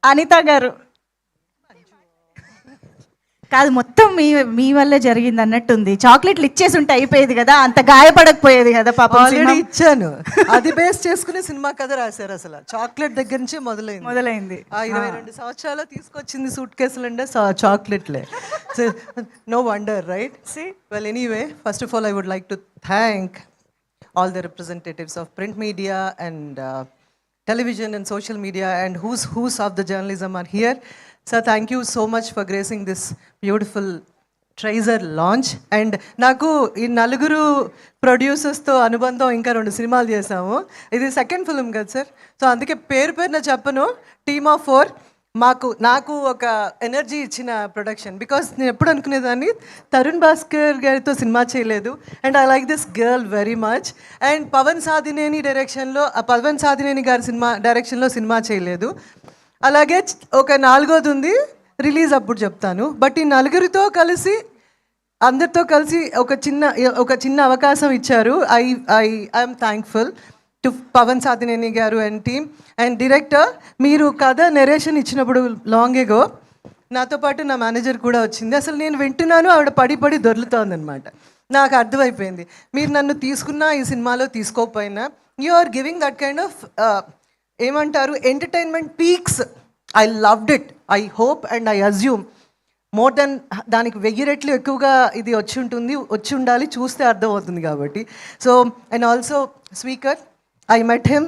అనిత గారు కాదు, మొత్తం మీ వల్లే జరిగింది అన్నట్టుంది. చాక్లెట్లు ఇచ్చేసి ఉంటే అయిపోయేది కదా, అంత గాయపడకపోయేది కదా పాపం. ఆల్రెడీ ఇచ్చాను, అది బేస్ చేసుకుని సినిమా కథ రాశారు. అసలు చాక్లెట్ దగ్గర నుంచే మొదలైంది. ఆ 22 సంవత్సరాలు తీసుకొచ్చింది సూట్ కేసులు అంటే చాక్లెట్లే. No wonder, right? Well, anyway, first of all I would like to thank all the representatives of print media and television and social media and who's of the journalism are here. Sir, thank you so much for gracing this beautiful ట్రైజర్ launch. And నాకు ఈ నలుగురు ప్రొడ్యూసర్స్తో అనుబంధం, ఇంకా 2 సినిమాలు చేసాము. ఇది second film కదా sir, so అందుకే పేరున చెప్పను. టీమ్ ఆఫ్ 4 నాకు ఒక ఎనర్జీ ఇచ్చిన ప్రొడక్షన్. బికాస్ నేను ఎప్పుడు అనుకునేదాన్ని తరుణ్ భాస్కర్ గారితో సినిమా చేయలేదు, and I like this girl very much. And Pavan Sadhineni గారి డైరెక్షన్లో సినిమా చేయలేదు. అలాగే ఒక 4వది ఉంది, రిలీజ్ అప్పుడు చెప్తాను. బట్ ఈ నలుగురితో కలిసి, అందరితో కలిసి ఒక చిన్న అవకాశం ఇచ్చారు. I'm thankful to Pavan Sadhineni garu and team. And director, మీరు కథ నెరేషన్ ఇచ్చినప్పుడు లాంగ్ ఎగో నాతో పాటు నా మేనేజర్ కూడా వచ్చింది. అసలు నేను వింటున్నాను, ఆవిడ పడి దొర్లుతోందనమాట. నాకు అర్థమైపోయింది, మీరు నన్ను తీసుకున్నా ఈ సినిమాలో తీసుకోకపోయినా, you are giving that kind of ఏమంటారు, entertainment peaks. I loved it. I hope and I assume more then దానికి 1000 రెట్లు ఎక్కువగా ఇది వచ్చి ఉండాలి, చూస్తే అర్థమవుతుంది కాబట్టి. So and also speaker, I met him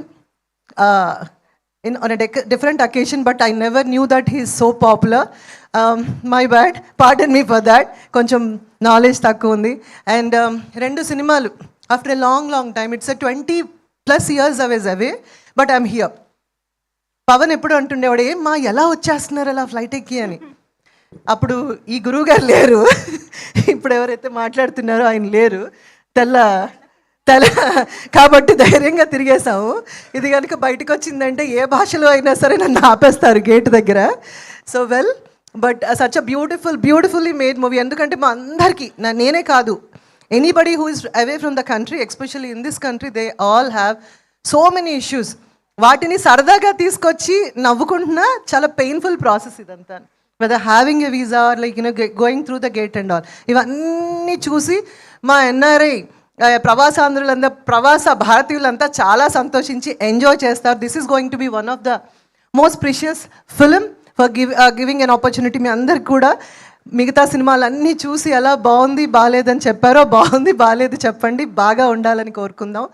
on a different occasion, but I never knew that he is so popular. My bad, pardon me for that. కొంచెం నాలెడ్జ్ తక్కువ ఉంది. అండ్ 2 సినిమాలు after a long time, it's a 20+ years I was away, but I'm here. పవన్ ఎప్పుడు అంటుండేవాడు, ఏమ్మా ఎలా వచ్చేస్తున్నారు అలా ఫ్లైట్ ఎక్కి అని. అప్పుడు ఈ గురువు గారు లేరు, ఇప్పుడు ఎవరైతే మాట్లాడుతున్నారో ఆయన లేరు, తెల్ల కాబట్టి ధైర్యంగా తిరిగేసాము. ఇది కనుక బయటకు వచ్చిందంటే ఏ భాషలో అయినా సరే నన్ను ఆపేస్తారు గేట్ దగ్గర. So well, but such a beautifully made movie. ఎందుకంటే మా అందరికీ, నేనే కాదు, anybody who is away from the country, especially in this country, they all have so many issues. వాటిని సరదాగా తీసుకొచ్చి నవ్వుకుంటున్నా, చాలా పెయిన్ఫుల్ ప్రాసెస్ ఇదంతా. Whether having a visa or like going through the gate and all, ఇవన్నీ చూసి మా NRI ప్రవాస భారతీయులంతా చాలా సంతోషించి ఎంజాయ్ చేస్తారు. This is going to be one of the most precious film for giving an opportunity. మీ అందరికి కూడా మిగతా సినిమాలన్నీ చూసి ఎలా బాగుంది బాగాలేదని చెప్పారో, బాగుంది బాగాలేదు చెప్పండి, బాగా ఉండాలని కోరుకుందాం.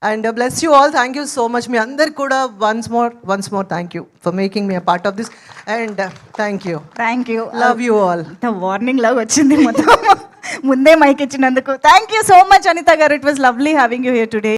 And bless you all. Thank you so much. మీ అందరికి కూడా once more thank you for making me a part of this. And thank you. Love you all. The warning love వచ్చింది మొత్తం ముందే మైక్ ఇచ్చినందుకు. Thank you so much Anita garu. It was lovely having you here today.